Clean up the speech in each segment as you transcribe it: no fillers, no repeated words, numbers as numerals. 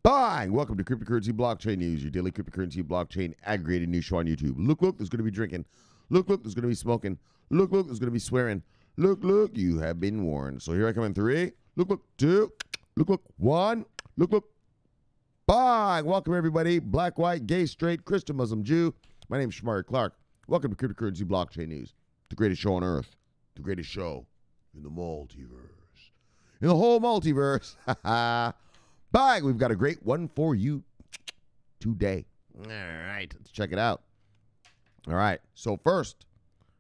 Bang! Welcome to Cryptocurrency Blockchain News, your daily cryptocurrency blockchain aggregated news show on YouTube. Look, there's going to be drinking. Look, there's going to be smoking. Look, there's going to be swearing. Look, you have been warned. So here I come in 3. Look, 2. Look, 1. Look. Bang! Welcome, everybody. Black, white, gay, straight, Christian, Muslim, Jew. My name is Shomari Clarke. Welcome to Cryptocurrency Blockchain News, the greatest show on earth, the greatest show in the multiverse. In the whole multiverse. Bang! We've got a great one for you today. All right, let's check it out. All right, so first,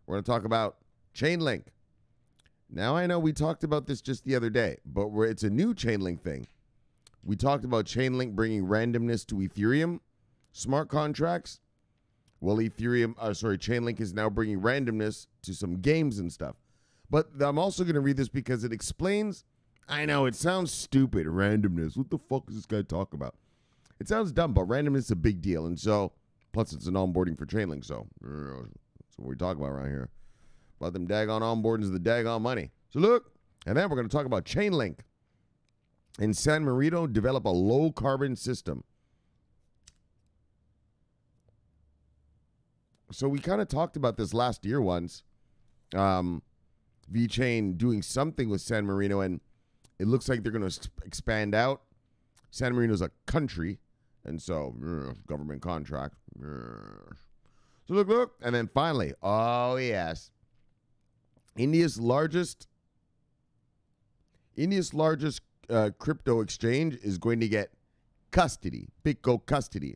we're going to talk about Chainlink. Now, I know we talked about this just the other day, but it's a new Chainlink thing. We talked about Chainlink bringing randomness to Ethereum smart contracts. Well, Chainlink is now bringing randomness to some games and stuff. But I'm also going to read this because it explains. I know, it sounds stupid, randomness. What the fuck is this guy talking about? It sounds dumb, but randomness is a big deal. And so, plus it's an onboarding for Chainlink, so that's what we talk about around here. About them daggone onboardings, the daggone money. So look, and then we're going to talk about Chainlink. In San Marino, develop a low-carbon system. So we kind of talked about this last year once. VeChain doing something with San Marino, and it looks like they're going to expand out. San Marino's a country, and so government contract. So look, and then finally, oh yes, India's largest crypto exchange is going to get custody, BitGo custody,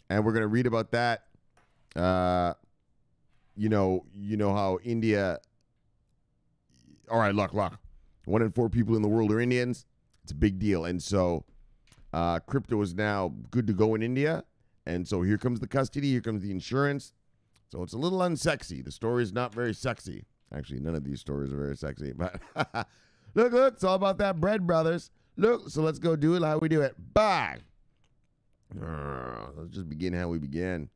and we're going to read about that. You know how India. All right, look. 1 in 4 people in the world are Indians. It's a big deal. And so crypto is now good to go in India. And so here comes the custody. Here comes the insurance. So it's a little unsexy. The story is not very sexy. Actually, none of these stories are very sexy. But look, it's all about that bread, brothers. Look, so let's go do it how we do it. Bang! Let's just begin how we began.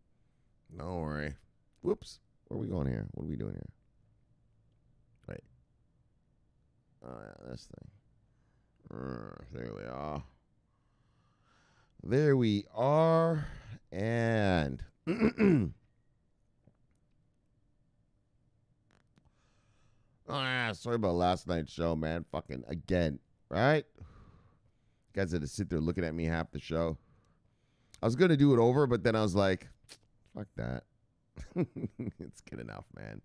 Don't worry. Whoops. Where are we going here? What are we doing here? Wait. Oh, yeah, this thing. There we are. There we are. And oh, yeah, sorry about last night's show, man. Fucking again, right? You guys had to sit there looking at me half the show. I was going to do it over, but then I was like, fuck that. It's good enough, man.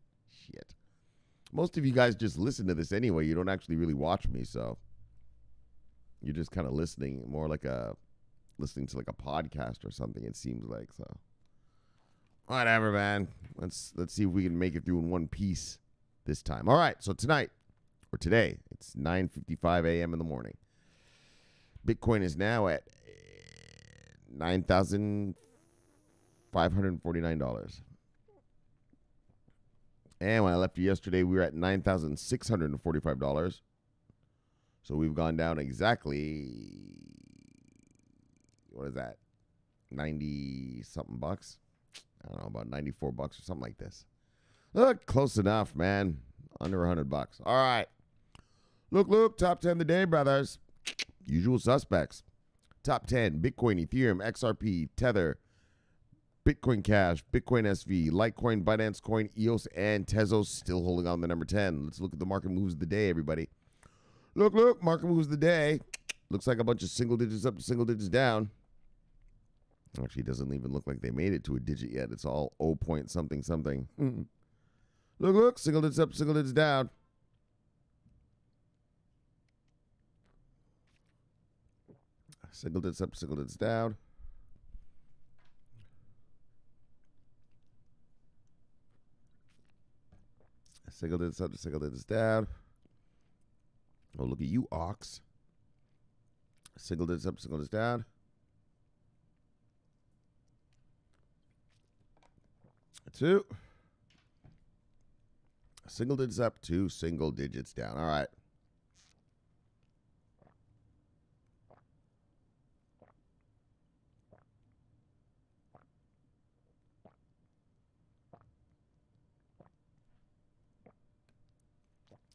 Shit. Most of you guys just listen to this anyway. You don't actually really watch me, so you're just kind of listening, more like listening to like a podcast or something. It seems like so. Whatever, man. Let's see if we can make it through in one piece this time. All right. So today, it's 9:55 a.m. in the morning. Bitcoin is now at $9,549. And when I left you yesterday, we were at $9,645. So we've gone down exactly, what is that? 90-something bucks? I don't know, about 94 bucks or something like this. Look, close enough, man. Under 100 bucks. All right. Look, top 10 of the day, brothers. Usual suspects. Top 10, Bitcoin, Ethereum, XRP, Tether, Bitcoin Cash, Bitcoin SV, Litecoin, Binance Coin, EOS, and Tezos still holding on to number 10. Let's look at the market moves of the day, everybody. Look, market moves of the day. Looks like a bunch of single digits up to single digits down. Actually, it doesn't even look like they made it to a digit yet. It's all 0 point something. Look, single digits up, single digits down. Single digits up, single digits down. Single digits up to single digits down. Oh, look at you, Ox. Single digits up, single digits down. Two. Single digits up, 2 single digits down. All right.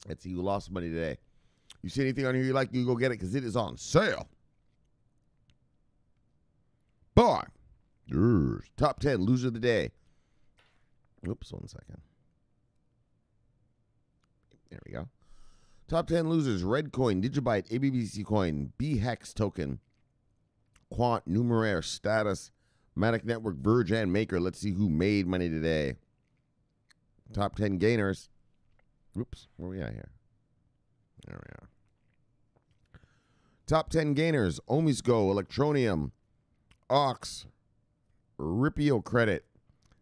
Let's see who lost money today. You see anything on here you like, you go get it because it is on sale. Top 10 loser of the day. Oops, 1 second. There we go. Top 10 losers: Redcoin, Digibyte, ABBC Coin, BHEX token, Quant, Numeraire, Status, Matic Network, Verge, and Maker. Let's see who made money today. Top 10 gainers. Oops, where are we at here? There we are. Top 10 gainers: Omisgo, Electronium, Ox, Ripio Credit,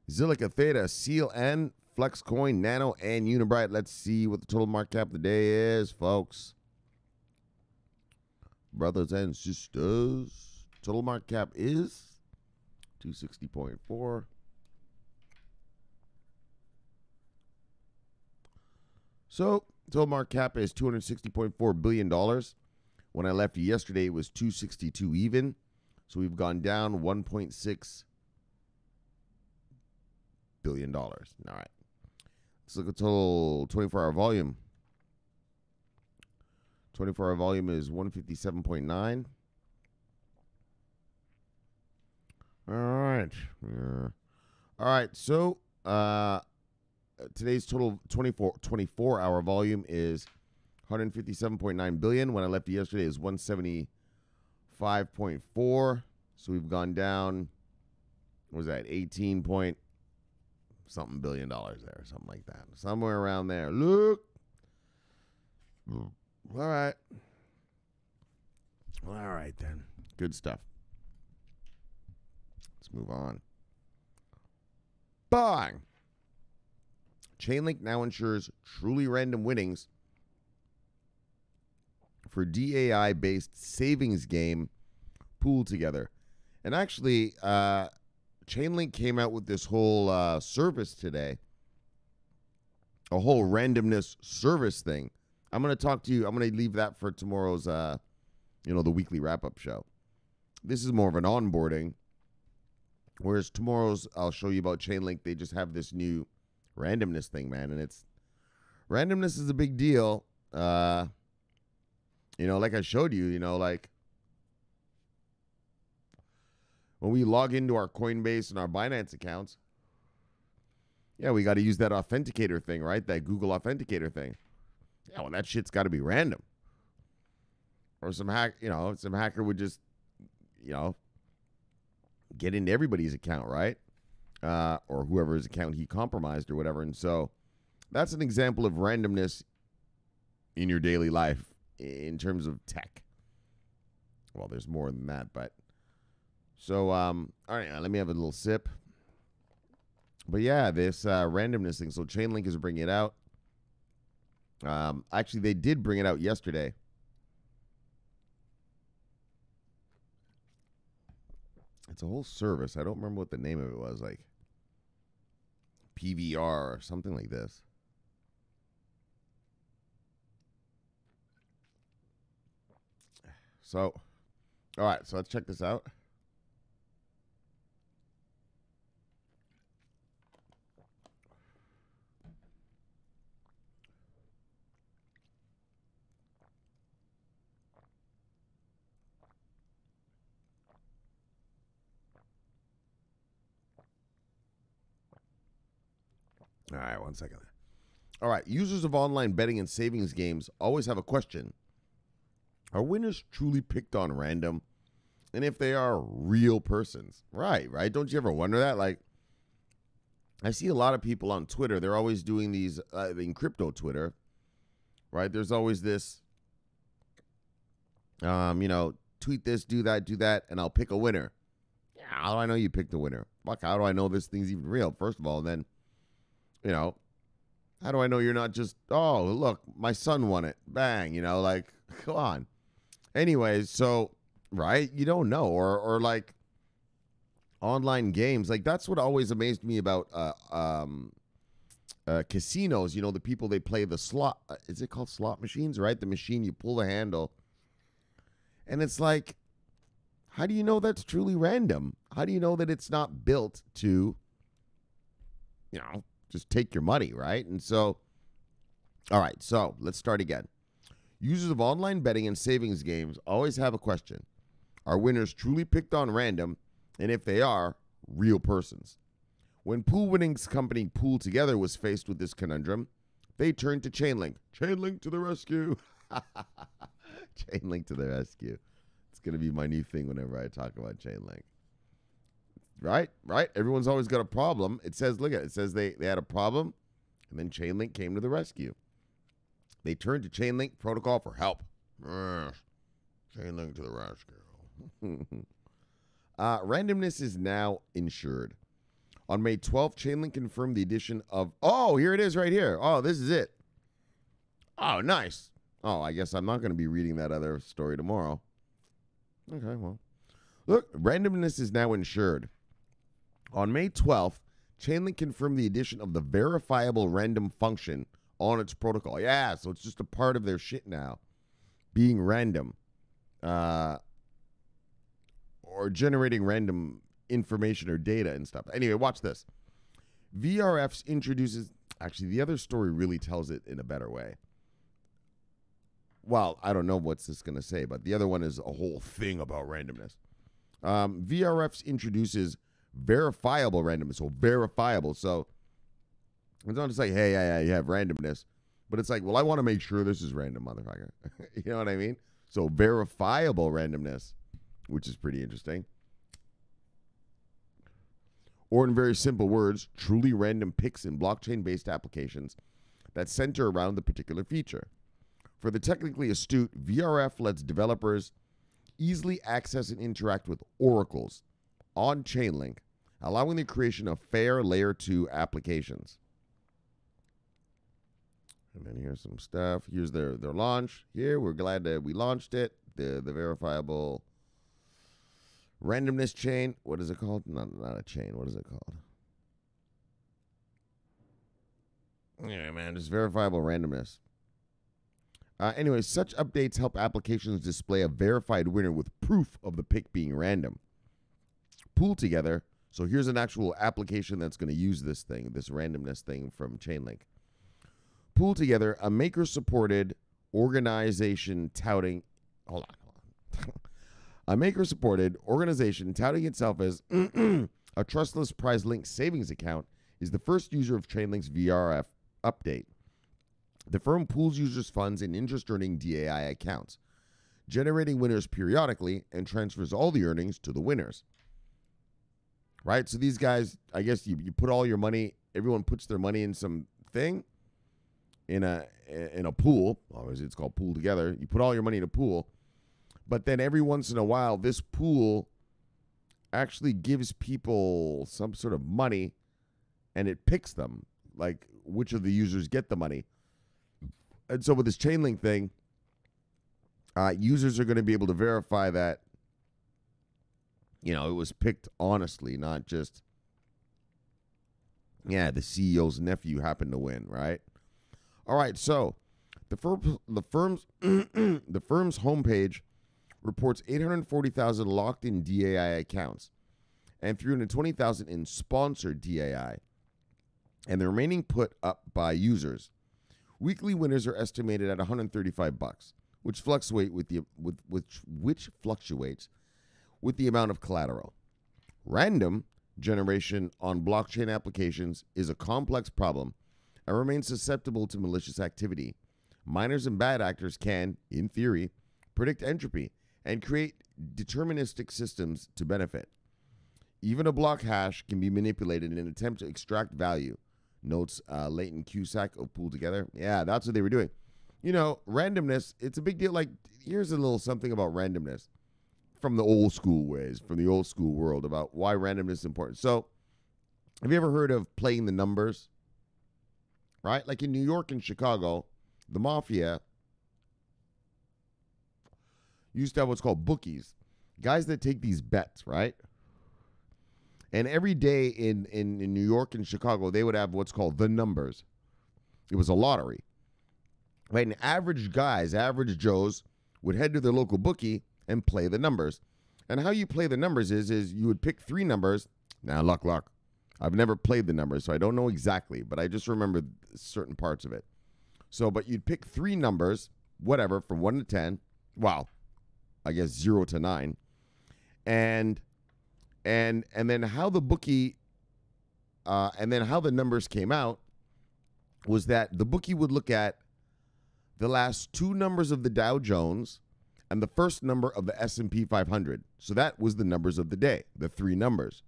Zilliqa Theta, Seal, and Flexcoin, Nano, and Unibright. Let's see what the total market cap of the day is, folks. Brothers and sisters, total market cap is 260.4. So, total market cap is $260.4 billion. When I left yesterday, it was 262 even. So we've gone down $1.6 billion. All right. Let's look at total 24-hour volume. 24-hour volume is 157.9. All right. All right. So today's total 24-hour volume is 157.9 billion. When I left yesterday, is 175.4. So we've gone down. What was that? 18 point something billion dollars there, something like that, somewhere around there. Look. All right. All right then. Good stuff. Let's move on. Bang. Chainlink now ensures truly random winnings for DAI-based savings game PoolTogether. And actually, Chainlink came out with this whole service today, a whole randomness service thing. I'm going to talk to you. I'm going to leave that for tomorrow's, the weekly wrap-up show. This is more of an onboarding, whereas tomorrow's I'll show you about Chainlink. They just have this new randomness thing, man, and randomness is a big deal. Like I showed you, like when we log into our Coinbase and our Binance accounts, yeah, we got to use that authenticator thing, right? That Google authenticator thing. Yeah, well, that shit's got to be random. Or some hacker would just, get into everybody's account, right? Or whoever's account he compromised or whatever. And so that's an example of randomness in your daily life in terms of tech. Well, there's more than that, but so, all right, let me have a little sip. But yeah, this randomness thing. So Chainlink is bringing it out. Actually, they did bring it out yesterday. It's a whole service. I don't remember what the name of it was, like PVR or something like this. So, all right, so let's check this out. All right, 1 second. All right, users of online betting and savings games always have a question. Are winners truly picked on random? And if they are real persons? Right? Don't you ever wonder that? Like, I see a lot of people on Twitter. They're always doing these, in crypto Twitter, right? There's always this, tweet this, do that, and I'll pick a winner. Yeah, how do I know you picked a winner? Fuck, how do I know this thing's even real, first of all? And then, how do I know you're not just, oh, look, my son won it. Bang, come on. Anyways, so, right, you don't know. Or like online games. Like, that's what always amazed me about casinos. The people, they play the slot. Is it called slot machines, right? The machine, you pull the handle. And it's like, how do you know that's truly random? How do you know that it's not built to, just take your money, right? And so, all right, so let's start again. Users of online betting and savings games always have a question. Are winners truly picked on random? And if they are, real persons. When pool winnings company PoolTogether was faced with this conundrum, they turned to Chainlink. Chainlink to the rescue. Chainlink to the rescue. It's going to be my new thing whenever I talk about Chainlink. Right? Everyone's always got a problem. It says, look at it. It says they had a problem, and then Chainlink came to the rescue. They turned to Chainlink protocol for help. Chainlink to the rescue. Randomness is now insured. On May 12th, Chainlink confirmed the addition of... Oh, here it is right here. Oh, this is it. Oh, nice. Oh, I guess I'm not going to be reading that other story tomorrow. Okay, well. Look, randomness is now insured. On May 12th, Chainlink confirmed the addition of the verifiable random function on its protocol. Yeah, so it's just a part of their shit now. Being random. Or generating random information or data and stuff. Anyway, watch this. VRFs introduces... Actually, the other story really tells it in a better way. Well, I don't know what's this going to say, but the other one is a whole thing about randomness. VRFs introduces verifiable randomness. So verifiable. So it's not just like, hey, yeah, you have randomness. But it's like, well, I want to make sure this is random, motherfucker. You know what I mean? So verifiable randomness, which is pretty interesting. Or in very simple words, truly random picks in blockchain-based applications that center around the particular feature. For the technically astute, VRF lets developers easily access and interact with oracles on Chainlink, allowing the creation of fair Layer 2 applications. And then here's some stuff. Here's their launch. Here, we're glad that we launched it. The verifiable randomness chain. What is it called? Not a chain. What is it called? Yeah, man, just verifiable randomness. Anyway, such updates help applications display a verified winner with proof of the pick being random. PoolTogether. So here's an actual application that's going to use this thing, this randomness thing from Chainlink. PoolTogether, a maker-supported organization touting... Hold on. A maker-supported organization touting itself as a trustless prize-linked savings account is the first user of Chainlink's VRF update. The firm pools users' funds in interest-earning DAI accounts, generating winners periodically and transfers all the earnings to the winners. Right? So these guys, I guess you put all your money, everyone puts their money in some thing, in a pool. Obviously, it's called PoolTogether. You put all your money in a pool, but then every once in a while, this pool actually gives people some sort of money, and it picks them, like which of the users get the money. And so with this Chainlink thing, users are going to be able to verify that, you know, it was picked honestly, not just, yeah, the CEO's nephew happened to win, right? All right, so the firm's homepage reports 840,000 locked-in DAI accounts and 320,000 in sponsored DAI, and the remaining put up by users. Weekly winners are estimated at $135, which fluctuates with the amount of collateral. Random generation on blockchain applications is a complex problem and remains susceptible to malicious activity. Miners and bad actors can, in theory, predict entropy and create deterministic systems to benefit. Even a block hash can be manipulated in an attempt to extract value, notes Leighton Cusack of PoolTogether. Yeah, that's what they were doing. You know, randomness, it's a big deal. Like, here's a little something about randomness from the old school ways, from the old school world about why randomness is important. So, have you ever heard of playing the numbers? Right? Like in New York and Chicago, the mafia used to have what's called bookies. Guys that take these bets, right? And every day in New York and Chicago, they would have what's called the numbers. It was a lottery. Right? And average guys, average Joes, would head to their local bookie and play the numbers. And how you play the numbers is you would pick 3 numbers. Now, luck. I've never played the numbers, so I don't know exactly, but I just remember certain parts of it. So, but you'd pick 3 numbers, whatever, from 1 to 10. Well, I guess 0 to 9. And And then how the bookie, and then how the numbers came out was that the bookie would look at the last two numbers of the Dow Jones and the first number of the S&P 500. So that was the numbers of the day, the three numbers.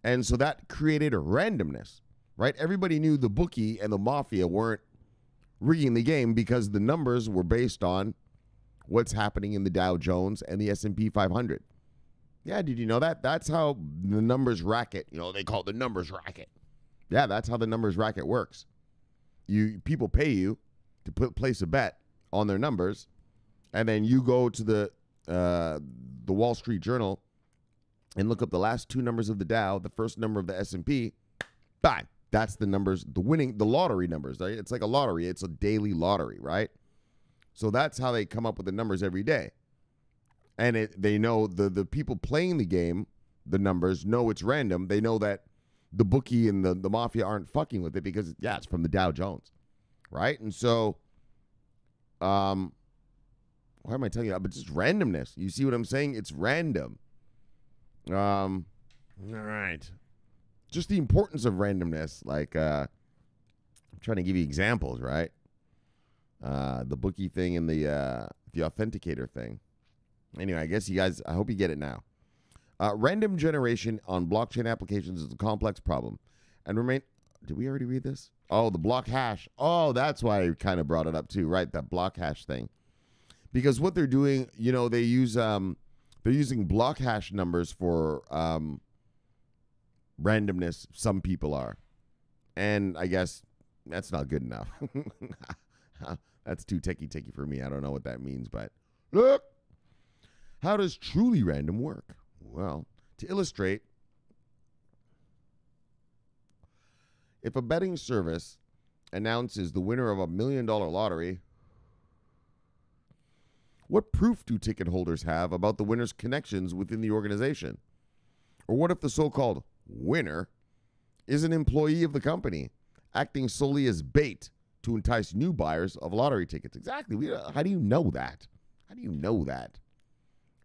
And so that created a randomness, right? Everybody knew the bookie and the mafia weren't rigging the game because the numbers were based on what's happening in the Dow Jones and the S&P 500. Yeah, did you know that? That's how the numbers racket, they call it the numbers racket. Yeah, that's how the numbers racket works. People pay you to place a bet on their numbers, and then you go to the Wall Street Journal and look up the last two numbers of the Dow, the first number of the S&P. Bang! That's the numbers, the lottery numbers. Right? It's like a lottery. It's a daily lottery, right? So that's how they come up with the numbers every day. And they know the people playing the game, the numbers, know it's random. They know that the bookie and the mafia aren't fucking with it because, it's from the Dow Jones, right? And so, why am I telling you that? But just randomness. You see what I'm saying? It's random. All right. Just the importance of randomness. Like, I'm trying to give you examples, right? The bookie thing and the authenticator thing. Anyway, I guess you guys, I hope you get it now. Random generation on blockchain applications is a complex problem. And did we already read this? Oh, the block hash. Oh, that's why I kind of brought it up too, right? That block hash thing. Because what they're doing, they use, they're using block hash numbers for randomness. Some people are. And I guess that's not good enough. That's too techie for me. I don't know what that means, but look. How does truly random work? Well, to illustrate, if a betting service announces the winner of $1 million lottery, what proof do ticket holders have about the winner's connections within the organization? Or what if the so-called winner is an employee of the company, acting solely as bait to entice new buyers of lottery tickets? Exactly. How do you know that? How do you know that?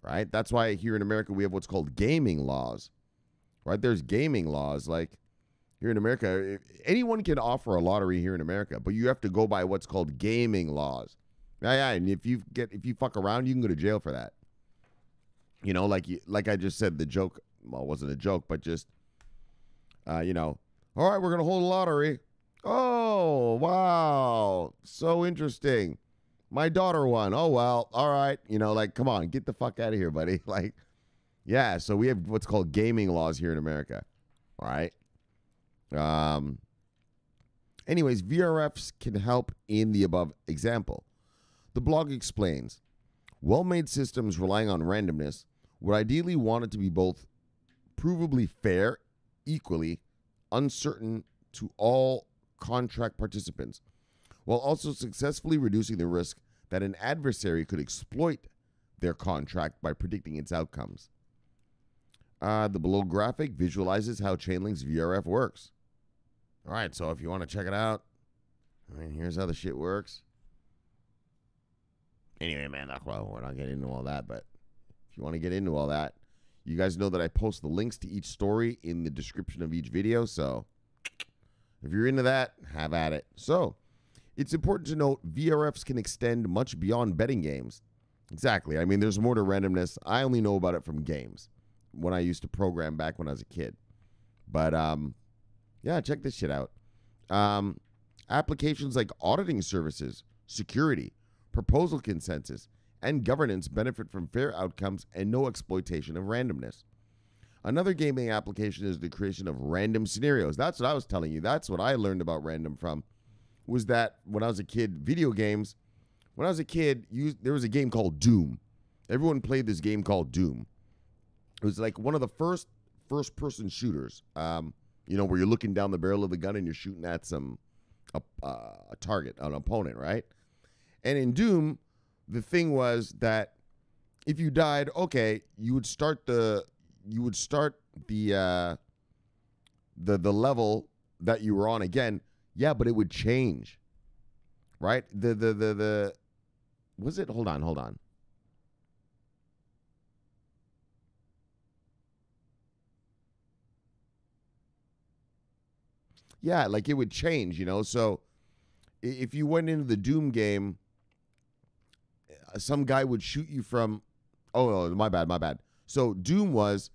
Right? That's why here in America we have what's called gaming laws. Right? There's gaming laws. Like here in America, anyone can offer a lottery here in America, but you have to go by what's called gaming laws. Yeah, and if you fuck around, you can go to jail for that. Like I just said, the joke, well, it wasn't a joke, but just all right, we're gonna hold a lottery. Oh, wow. So interesting. My daughter won. Oh, well, all right. Come on, get the fuck out of here, buddy. So we have what's called gaming laws here in America. All right. Anyways, VRFs can help in the above example. The blog explains, well-made systems relying on randomness would ideally want it to be both provably fair, equally uncertain to all contract participants, while also successfully reducing the risk that an adversary could exploit their contract by predicting its outcomes. The below graphic visualizes how Chainlink's VRF works. All right, so if you want to check it out, here's how the shit works. Anyway, man, we're not getting into all that, but if you want to get into all that, you guys know that I post the links to each story in the description of each video, so if you're into that, have at it. So, it's important to note VRFs can extend much beyond betting games. Exactly. There's more to randomness. I only know about it from games when I used to program back when I was a kid. But, check this shit out. Applications like auditing services, security, proposal consensus, and governance benefit from fair outcomes and no exploitation of randomness. Another gaming application is the creation of random scenarios. That's what I was telling you. That's what I learned about random from, was that when I was a kid, video games, when I was a kid, there was a game called Doom. Everyone played this game called Doom. It was like one of the first-person shooters, where you're looking down the barrel of the gun and you're shooting at a target, an opponent, right? And in Doom, the thing was that if you died, okay, you would start the level that you were on again. Yeah, but it would change, right? Was it? Hold on. Yeah, like it would change, you know. So if you went into the Doom game, some guy would shoot you from. Oh, no, my bad. So Doom was.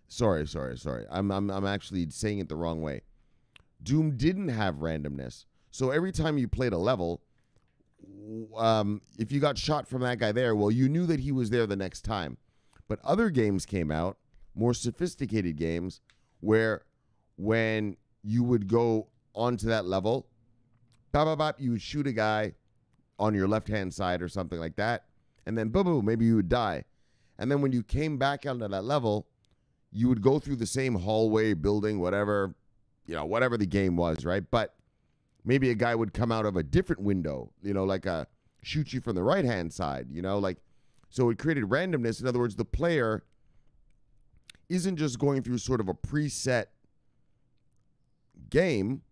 Sorry. I'm actually saying it the wrong way. Doom didn't have randomness. So every time you played a level, if you got shot from that guy there, well, you knew that he was there the next time. But other games came out, more sophisticated games, where when you would go onto that level, you would shoot a guy on your left-hand side or something like that, and then boom, maybe you would die. And then when you came back onto that level, you would go through the same hallway, building, whatever, whatever the game was, right? But maybe a guy would come out of a different window, like shoot you from the right-hand side, so it created randomness. In other words, the player isn't just going through sort of a preset game.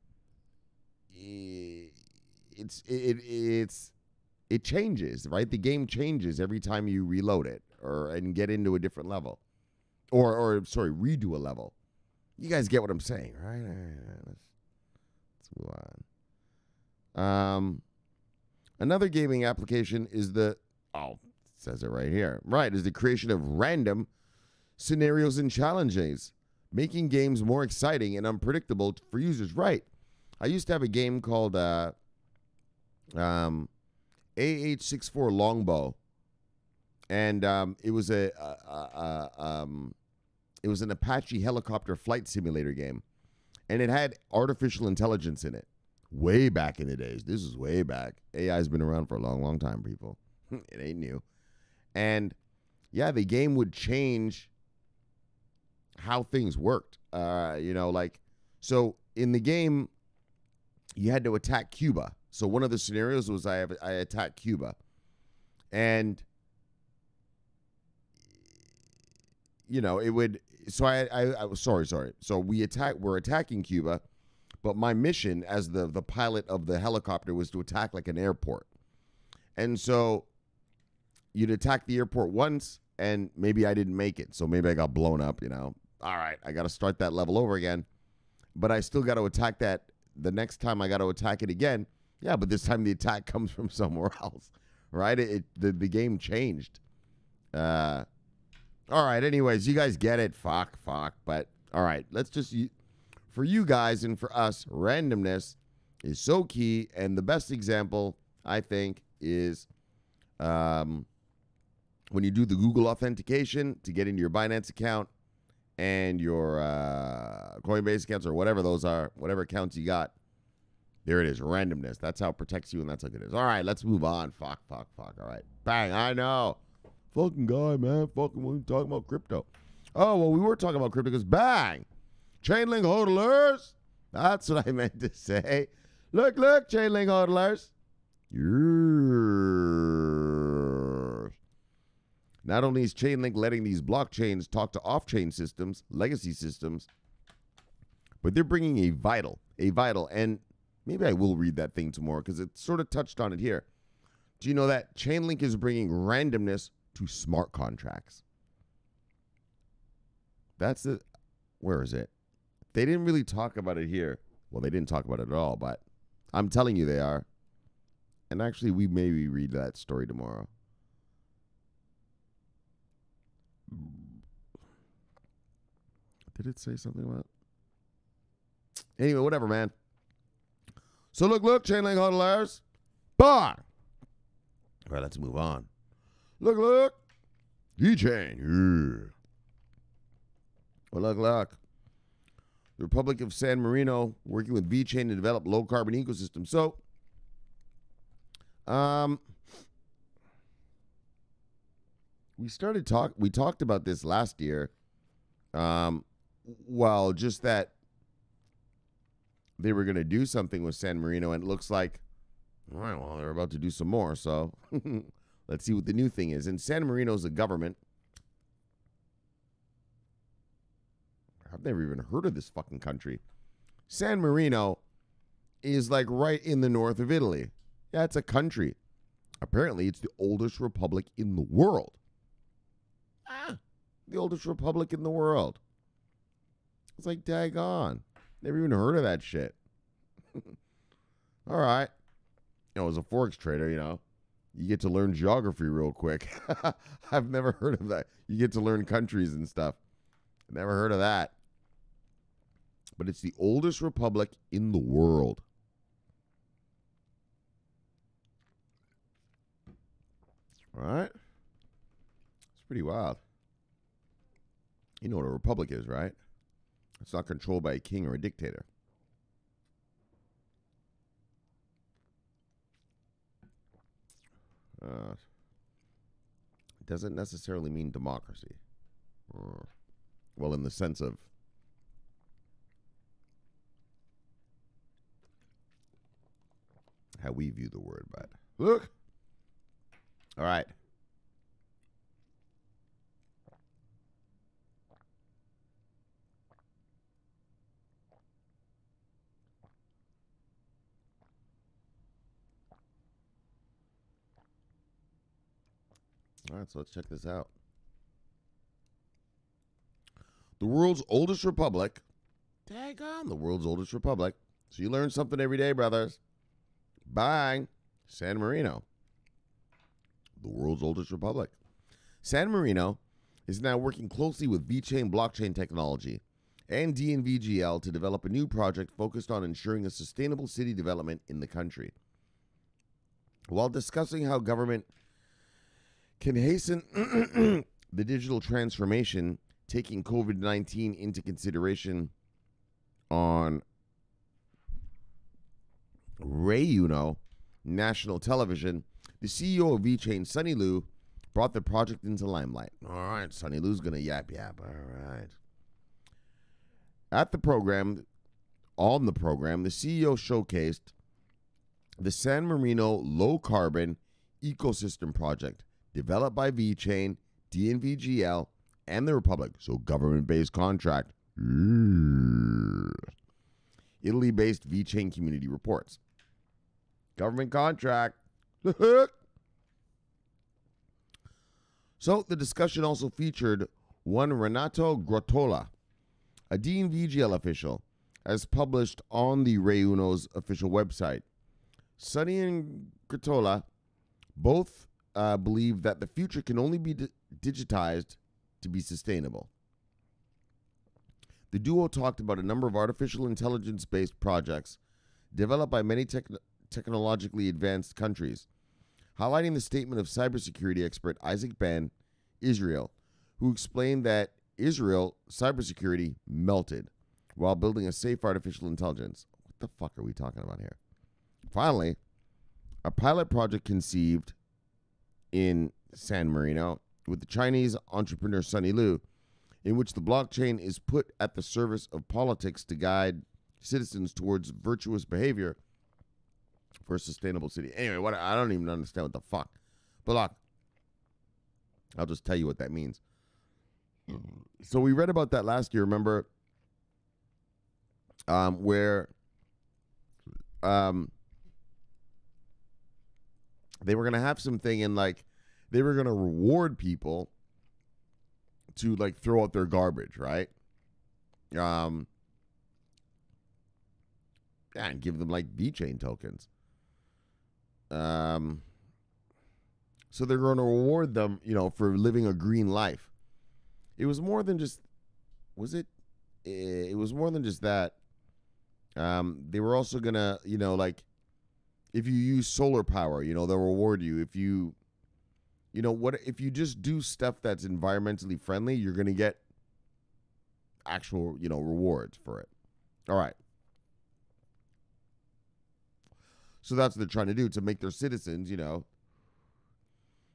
It changes, right? The game changes every time you reload it and get into a different level, or redo a level. You guys get what I'm saying, right? Let's move on. Another gaming application is it says it right here. Right, is the creation of random scenarios and challenges, making games more exciting and unpredictable for users. Right. I used to have a game called AH-64 Longbow, and it was an Apache helicopter flight simulator game, and it had artificial intelligence in it. Way back in the days. This is way back. AI's been around for a long, long time, people. It ain't new. And yeah, the game would change how things worked. So in the game, you had to attack Cuba. So one of the scenarios was I attacked Cuba, and it would. So I was sorry. So we're attacking Cuba, but my mission as the pilot of the helicopter was to attack like an airport, and so you'd attack the airport once, and maybe I didn't make it, so maybe I got blown up. All right, I got to start that level over again, but I still got to attack that. The next time I got to attack it again. Yeah, but this time the attack comes from somewhere else, right? The game changed. All right, anyways, you guys get it. Fuck. But, all right, let's just, for you guys and for us, randomness is so key. And the best example, I think, is when you do the Google authentication to get into your Binance account and your Coinbase accounts or whatever those are, whatever accounts you got. There it is, randomness. That's how it protects you, and that's how good it is. All right, let's move on. Fuck. All right. Bang, I know. Fucking guy, man. Fucking, we talking about crypto. Oh, well, we were talking about crypto because bang. Chainlink hodlers. That's what I meant to say. Look, Chainlink hodlers. Yes. Not only is Chainlink letting these blockchains talk to off-chain systems, legacy systems, but they're bringing a vital, and maybe I will read that thing tomorrow because it sort of touched on it here. Do you know that Chainlink is bringing randomness to smart contracts? Where is it? They didn't really talk about it here. Well, they didn't talk about it at all, but I'm telling you they are. And actually, we maybe read that story tomorrow. Did it say something about? Anyway, whatever, man. So look, Chainlink hodlers. Bye. All right, let's move on. Look. VeChain. Yeah. Well, look. The Republic of San Marino working with VeChain to develop low-carbon ecosystem. So, we talked about this last year. Just that they were going to do something with San Marino, and it looks like, all right, well, they're about to do some more. So let's see what the new thing is. And San Marino's a government. I've never even heard of this fucking country. San Marino is like right in the north of Italy. Yeah, it's a country. Apparently, it's the oldest republic in the world. The oldest republic in the world. It's like, daggone. Never even heard of that shit. All right. As a Forex trader, you get to learn geography real quick. I've never heard of that. You get to learn countries and stuff. Never heard of that. But it's the oldest republic in the world. All right. It's pretty wild. You know what a republic is, right? It's not controlled by a king or a dictator. It doesn't necessarily mean democracy. Well, in the sense of how we view the word, but look. All right. All right, so let's check this out. The world's oldest republic. Daggone, the world's oldest republic. So you learn something every day, brothers. Bye. San Marino. The world's oldest republic. San Marino is now working closely with VeChain blockchain technology and DNVGL to develop a new project focused on ensuring a sustainable city development in the country. While discussing how government can hasten the digital transformation, taking COVID-19 into consideration on Rayuno National Television, the CEO of VeChain, Sunny Liu, brought the project into limelight. All right, Sunny Liu's going to yap. All right. On the program, the CEO showcased the San Marino Low Carbon Ecosystem Project, developed by VeChain, DNVGL, and the Republic, so government-based contract. Italy-based VeChain community reports. Government contract. So the discussion also featured one Renato Grottola, a DNVGL official, as published on the Rayuno's official website. Sunny and Grottola both believe that the future can only be digitized to be sustainable. The duo talked about a number of artificial intelligence-based projects developed by many technologically advanced countries, highlighting the statement of cybersecurity expert Isaac Ben, Israel, who explained that Israel cybersecurity melted while building a safe artificial intelligence. What the fuck are we talking about here? Finally, a pilot project conceived in San Marino with the Chinese entrepreneur Sunny Liu, in which the blockchain is put at the service of politics to guide citizens towards virtuous behavior for a sustainable city. Anyway, I don't even understand what the fuck. But look, I'll just tell you what that means. So we read about that last year, remember? Where they were going to have something and they were going to reward people to throw out their garbage, right? And give them VeChain tokens. So they're going to reward them, for living a green life. It was more than just, it was more than just that. They were also going to, if you use solar power, they'll reward you. If you, if you just do stuff that's environmentally friendly, you're going to get actual, rewards for it. All right. So that's what they're trying to do, to make their citizens,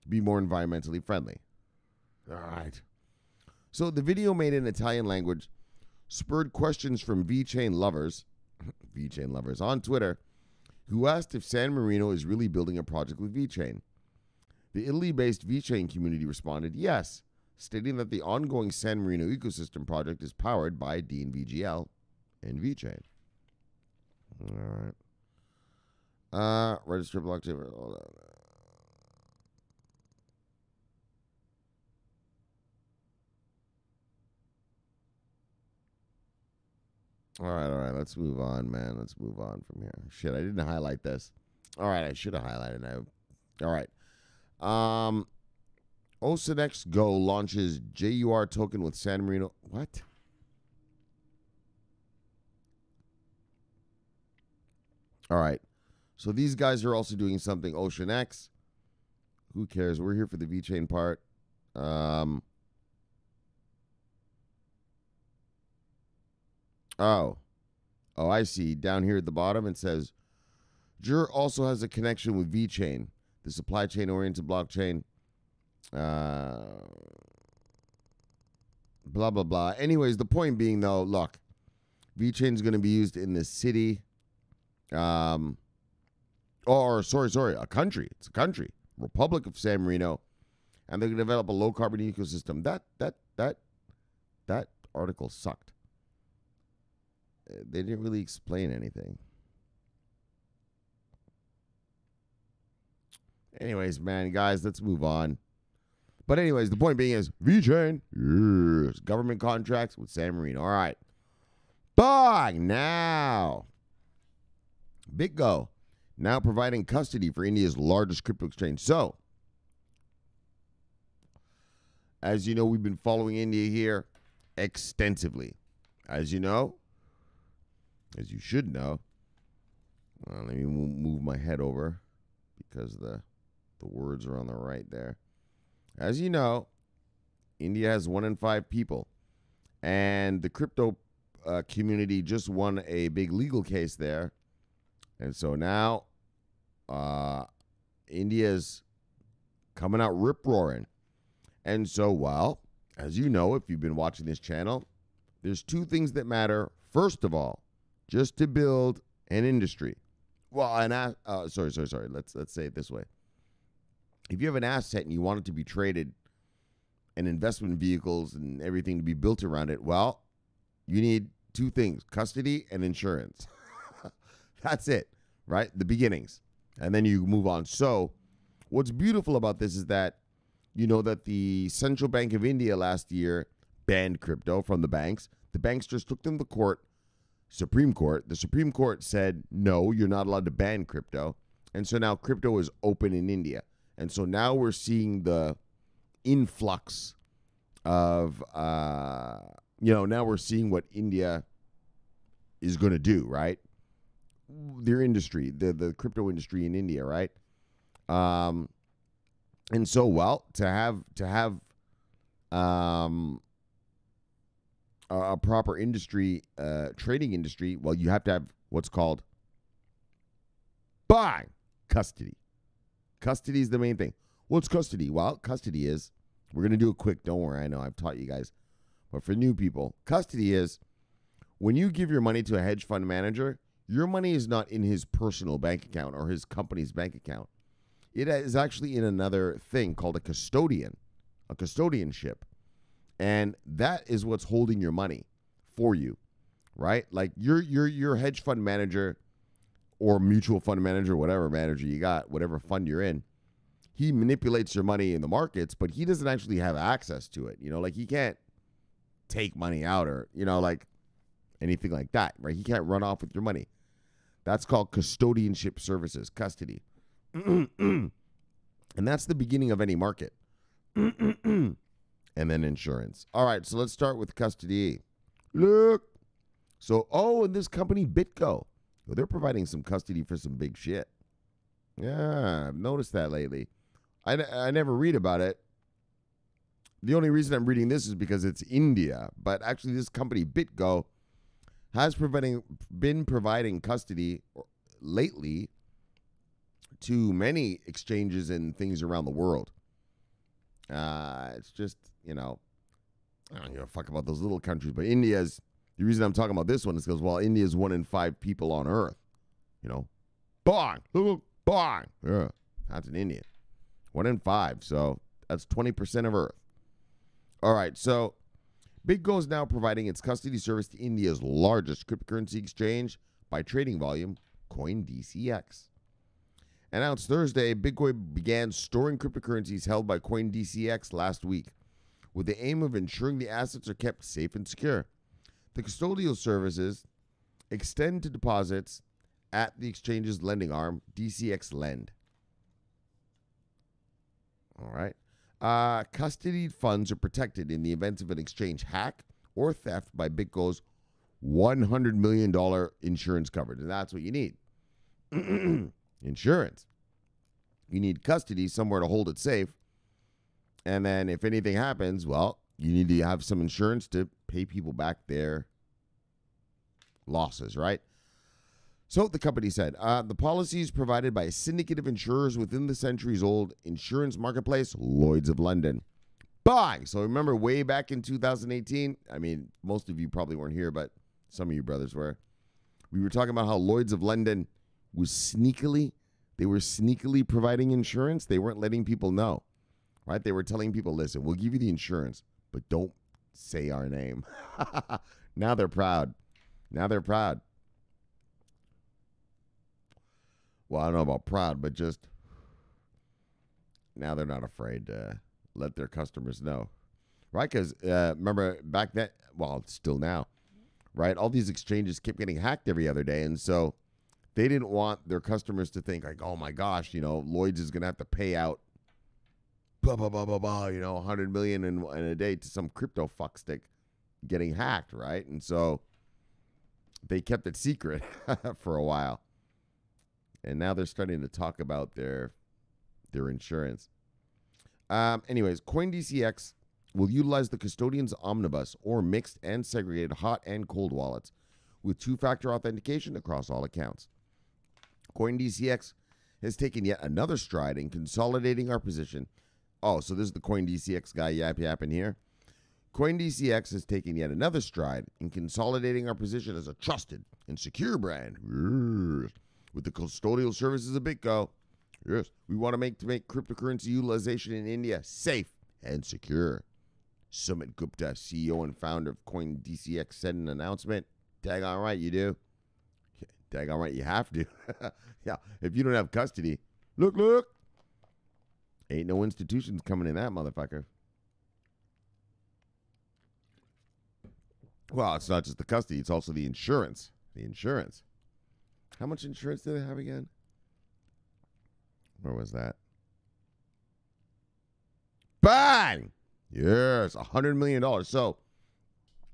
be more environmentally friendly. All right. So the video, made in Italian language, spurred questions from VeChain lovers on Twitter, who asked if San Marino is really building a project with VeChain. The Italy-based VeChain community responded yes, stating that the ongoing San Marino ecosystem project is powered by DNVGL and VeChain. All right. Register blockchain. All right. Let's move on, man. Let's move on from here. Shit, I didn't highlight this. All right, I should have highlighted it. All right. OSINX Go launches JUR token with San Marino. What? All right. So these guys are also doing something. OceanX. Who cares? We're here for the VeChain part. Oh, I see. Down here at the bottom, it says, JUR also has a connection with VeChain, the supply chain-oriented blockchain. Blah, blah, blah. Anyways, the point being, though, look, VeChain is going to be used in the city. Sorry, a country. It's a country. Republic of San Marino. And they're going to develop a low-carbon ecosystem. That article sucked. They didn't really explain anything. Anyways, man, guys, let's move on. But anyways, the point being is VeChain, yes, government contracts with San Marino. All right. Bang! Now, BitGo now providing custody for India's largest crypto exchange. So, as you know, we've been following India here extensively. As you know, as you should know, let me move my head over because the words are on the right there. As you know, India has 1 in 5 people, and the crypto community just won a big legal case there, and so now India's coming out rip-roaring. And so, well, as you know, if you've been watching this channel, there's 2 things that matter. First of all, just to build an industry. Well, sorry. Let's say it this way. If you have an asset and you want it to be traded and investment vehicles and everything to be built around it, well, you need 2 things, custody and insurance. That's it, right? The beginnings. And then you move on. So what's beautiful about this is that you know that the Central Bank of India last year banned crypto from the banks. The banks just took them to court, Supreme Court. The Supreme Court said, no, you're not allowed to ban crypto. And so now crypto is open in India. And so now we're seeing the influx of, now we're seeing what India is going to do, right? Their industry, the crypto industry in India, right? And so, well, to have a proper industry, trading industry, well, you have to have what's called custody. Custody is the main thing. What's custody? Well, custody is, we're going to do it quick. Don't worry. I know I've taught you guys. But for new people, custody is when you give your money to a hedge fund manager, your money is not in his personal bank account or his company's bank account. It is actually in another thing called a custodianship. And that is what's holding your money for you, right? Like your hedge fund manager or mutual fund manager, whatever manager you got, whatever fund you're in, he manipulates your money in the markets, but he doesn't actually have access to it. You know, like he can't take money out or, like anything like that, right? He can't run off with your money. That's called custodianship services, custody. And that's the beginning of any market. And then insurance. All right, so let's start with custody. Look. So, and this company, BitGo, they're providing some custody for some big shit. Yeah, I've noticed that lately. I never read about it. The only reason I'm reading this is because it's India. But actually, this company, BitGo, has been providing custody lately to many exchanges and things around the world. It's just, I don't give a fuck about those little countries, but the reason I'm talking about this one is because, well, India is 1 in 5 people on Earth. Bang! Bang! Yeah, that's in India. 1 in 5, so that's 20% of Earth. All right, so BitGo is now providing its custody service to India's largest cryptocurrency exchange by trading volume, CoinDCX. Announced Thursday, BitGo began storing cryptocurrencies held by CoinDCX last week, with the aim of ensuring the assets are kept safe and secure. The custodial services extend to deposits at the exchange's lending arm, DCX Lend. All right. Custodied funds are protected in the event of an exchange hack or theft by BitGo's $100 million insurance coverage. And that's what you need. Insurance. You need custody, somewhere to hold it safe. And then if anything happens, well, you need to have some insurance to pay people back their losses, right? So the company said, the policies provided by a syndicate of insurers within the centuries-old insurance marketplace, Lloyd's of London. Bye! So remember way back in 2018, I mean, most of you probably weren't here, but some of you brothers were. We were talking about how Lloyd's of London was sneakily providing insurance. They weren't letting people know, right? They were telling people, listen, we'll give you the insurance, but don't say our name. Now they're proud. Well, I don't know about proud, but just now they're not afraid to let their customers know, right? Because remember back then, well, still now, right? All these exchanges kept getting hacked every other day, and so they didn't want their customers to think like, oh my gosh, Lloyd's is going to have to pay out, $100 million in a day to some crypto fuckstick getting hacked, right? And so they kept it secret for a while. And now they're starting to talk about their insurance. Anyways, CoinDCX will utilize the custodian's omnibus or mixed and segregated hot and cold wallets with two-factor authentication across all accounts. CoinDCX has taken yet another stride in consolidating our position. Oh, so this is the CoinDCX guy yapping here. CoinDCX has taken yet another stride in consolidating our position as a trusted and secure brand. With the custodial services of BitGo. Yes, we want to make cryptocurrency utilization in India safe and secure. Sumit Gupta, CEO and founder of CoinDCX, said in an announcement, daggone right you do. Daggone right you have to. Yeah, if you don't have custody, look. Ain't no institutions coming in that motherfucker. Well, it's not just the custody, it's also the insurance. How much insurance do they have again? Where was that? Bang! Yes, $100 million. So,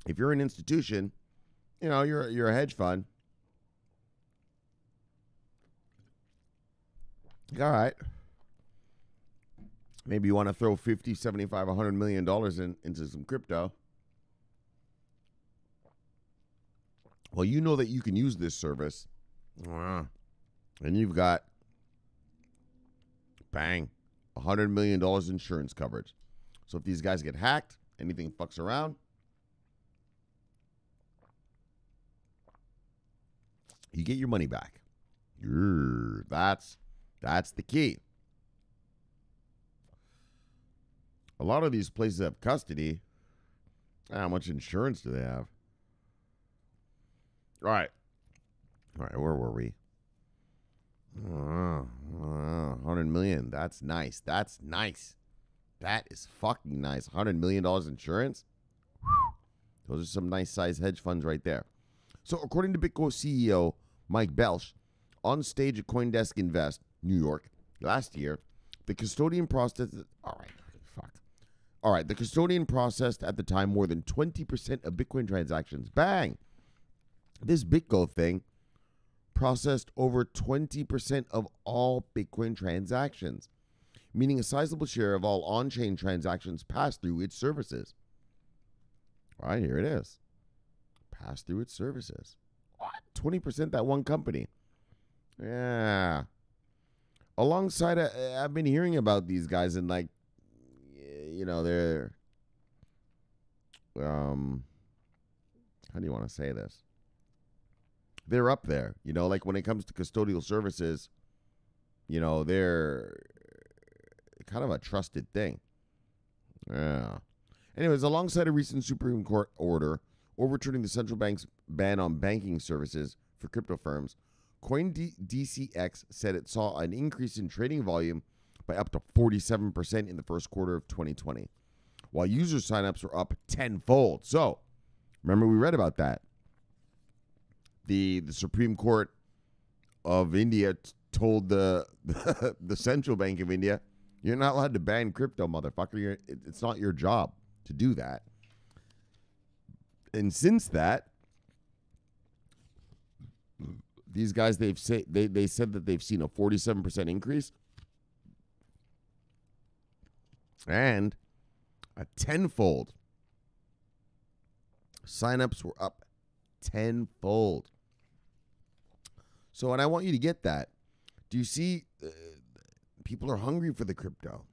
if you're an institution, you're a hedge fund. All right. Maybe you want to throw 50, 75, $100 million into some crypto. Well, you know that you can use this service. And you've got, bang, $100 million insurance coverage. So if these guys get hacked, anything fucks around, you get your money back. That's the key. A lot of these places have custody. How much insurance do they have? All right, where were we? 100 million. That's nice. That is fucking nice. $100 million insurance. Those are some nice size hedge funds right there. So according to BitGo CEO Mike Belch, on stage at CoinDesk Invest, New York, last year, the custodian processed. The custodian processed at the time more than 20% of Bitcoin transactions. Bang! This BitGo thing processed over 20% of all Bitcoin transactions, meaning a sizable share of all on-chain transactions pass through its services. All right, here it is. Pass through its services. What? 20% that one company. Yeah. Alongside, I've been hearing about these guys and they're, how do you want to say this? They're up there, like when it comes to custodial services, they're kind of a trusted thing. Yeah. Anyways, alongside a recent Supreme Court order overturning the central bank's ban on banking services for crypto firms, CoinDCX said it saw an increase in trading volume by up to 47% in the first quarter of 2020, while user signups were up tenfold. So, remember we read about that. the Supreme Court of India told the the Central Bank of India, you're not allowed to ban crypto, motherfucker. It's not your job to do that. And since that, these guys, they said that they've seen a 47% increase and a tenfold. Signups were up tenfold. So, and I want you to get that. Do you see? People are hungry for the crypto.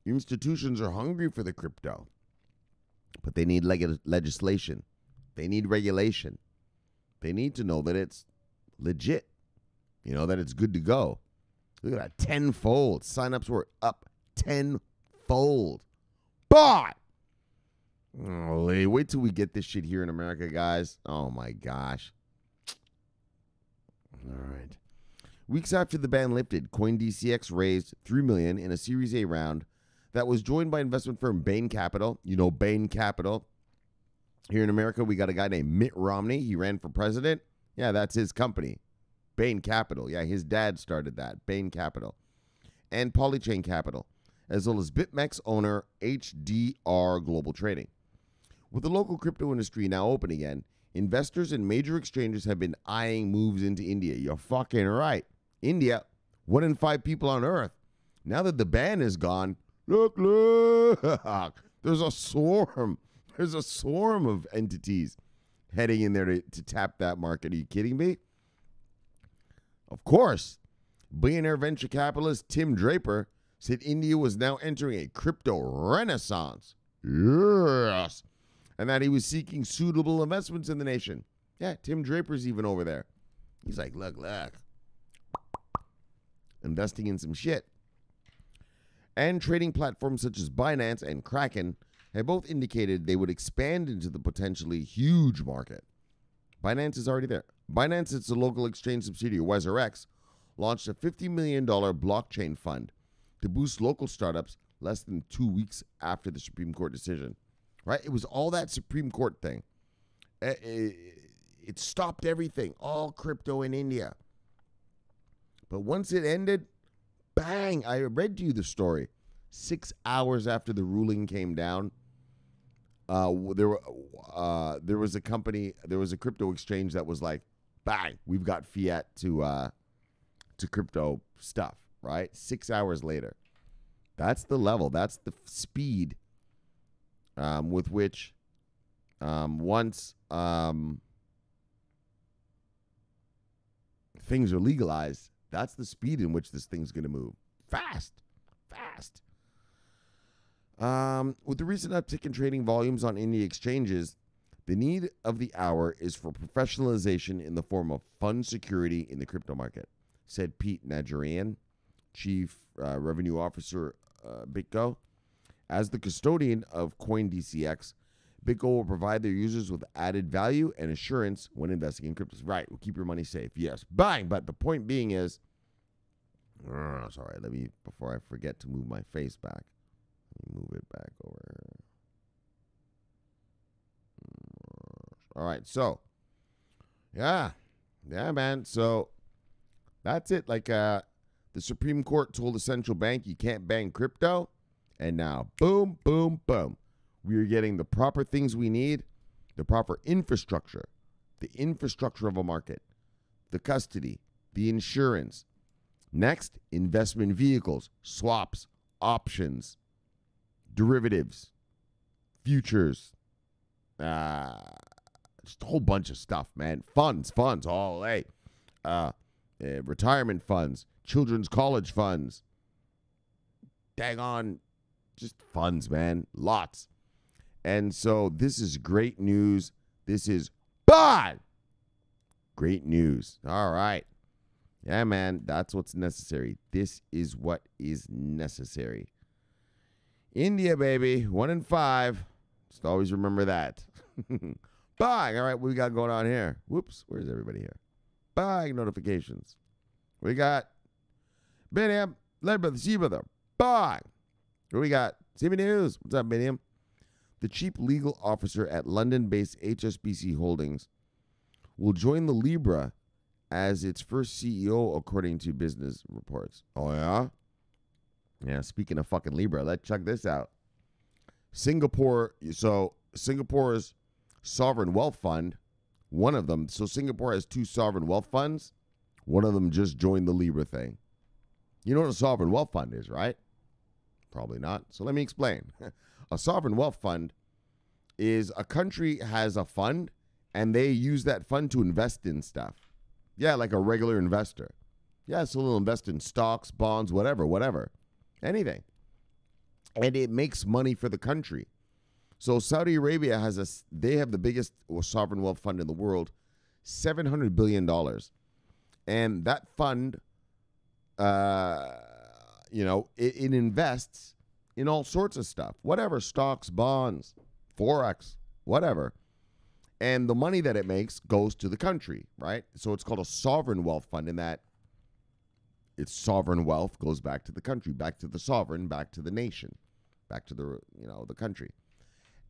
Institutions are hungry for the crypto. But they need legislation. They need regulation. They need to know that it's legit. You know, that it's good to go. Look at that, tenfold. Signups were up tenfold. But wait till we get this shit here in America, guys. Oh my gosh. All right. Weeks after the ban lifted, CoinDCX raised $3 million in a Series A round that was joined by investment firm Bain Capital. You know Bain Capital. Here in America, we got a guy named Mitt Romney. He ran for president. Yeah, that's his company. Bain Capital. Yeah, his dad started that. Bain Capital. And Polychain Capital, as well as BitMEX owner HDR Global Trading. With the local crypto industry now open again, investors and major exchanges have been eyeing moves into India. You're fucking right. India, 1 in 5 people on Earth. Now that the ban is gone, look, there's a swarm. There's a swarm of entities heading in there to tap that market. Are you kidding me? Of course. Billionaire venture capitalist Tim Draper said India was now entering a crypto renaissance. Yes. And that he was seeking suitable investments in the nation. Yeah, Tim Draper's even over there. He's like, look. Investing in some shit. And trading platforms such as Binance and Kraken have both indicated they would expand into the potentially huge market. Binance is already there. Binance, it's a local exchange subsidiary, WazirX, launched a $50 million blockchain fund to boost local startups less than 2 weeks after the Supreme Court decision. Right? It was all that Supreme Court thing. It stopped everything, all crypto in India. But once it ended, bang, I read to you the story. 6 hours after the ruling came down, there was a company, there was a crypto exchange that was like, bang, we've got fiat to crypto stuff, right? 6 hours later. That's the level. That's the speed with which once things are legalized, that's the speed in which this thing's going to move. Fast. With the recent uptick in trading volumes on India exchanges, the need of the hour is for professionalization in the form of fund security in the crypto market, said Pete Najarian, Chief Revenue Officer, BitGo. As the custodian of CoinDCX, BitGo will provide their users with added value and assurance when investing in cryptos. Right, we'll keep your money safe. Yes, bang. But the point being is, sorry, before I forget to move my face back, let me move it back over. All right, so, yeah, man. So that's it. Like the Supreme Court told the central bank you can't ban crypto, and now, boom, boom, boom. We are getting the proper things we need, the proper infrastructure, the infrastructure of a market, the custody, the insurance. Next, investment vehicles, swaps, options, derivatives, futures, just a whole bunch of stuff, man. Funds, all, hey, retirement funds, children's college funds, daggone, just funds, man, lots. And so this is great news. This is bad. Great news. All right. Yeah, man, that's what's necessary. This is what is necessary. India, baby, 1 in 5. Just always remember that. Bang. All right, what we got going on here? Whoops, where's everybody here? Bang, notifications. We got Biniam, led by the Sea-Brother. Bang. What we got? CB News. What's up, Biniam? The chief legal officer at London-based HSBC Holdings will join the Libra as its first CEO, according to business reports. Oh, yeah? Yeah, speaking of fucking Libra, let's check this out. Singapore, so Singapore's sovereign wealth fund, one of them, so Singapore has 2 sovereign wealth funds. One of them just joined the Libra thing. You know what a sovereign wealth fund is, right? Probably not. So let me explain. A sovereign wealth fund is a country has a fund and they use that fund to invest in stuff. Yeah, like a regular investor. Yeah, so they'll invest in stocks, bonds, whatever. Anything. And it makes money for the country. So Saudi Arabia they have the biggest sovereign wealth fund in the world, $700 billion. And that fund, it invests in all sorts of stuff, whatever, stocks, bonds, Forex, whatever. And the money that it makes goes to the country, right? So it's called a sovereign wealth fund in that its sovereign wealth goes back to the country, back to the sovereign, back to the nation, back to the country.